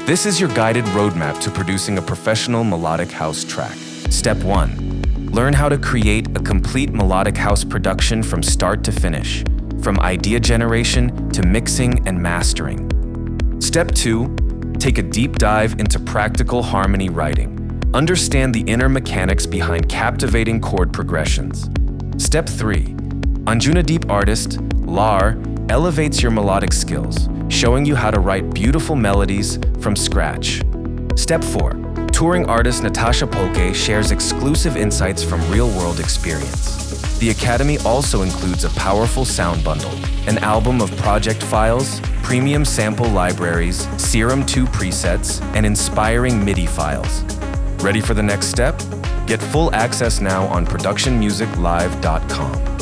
This is your guided roadmap to producing a professional melodic house track. Step 1. Learn how to create a complete melodic house production from start to finish, from idea generation to mixing and mastering. Step 2. Take a deep dive into practical harmony writing. Understand the inner mechanics behind captivating chord progressions. Step 3. Anjunadeep artist, Lar, elevates your melodic skills, showing you how to write beautiful melodies from scratch. Step 4. Touring artist Natasha Polke shares exclusive insights from real-world experience. The Academy also includes a powerful sound bundle, an album of project files, premium sample libraries, Serum 2 presets, and inspiring MIDI files. Ready for the next step? Get full access now on productionmusiclive.com.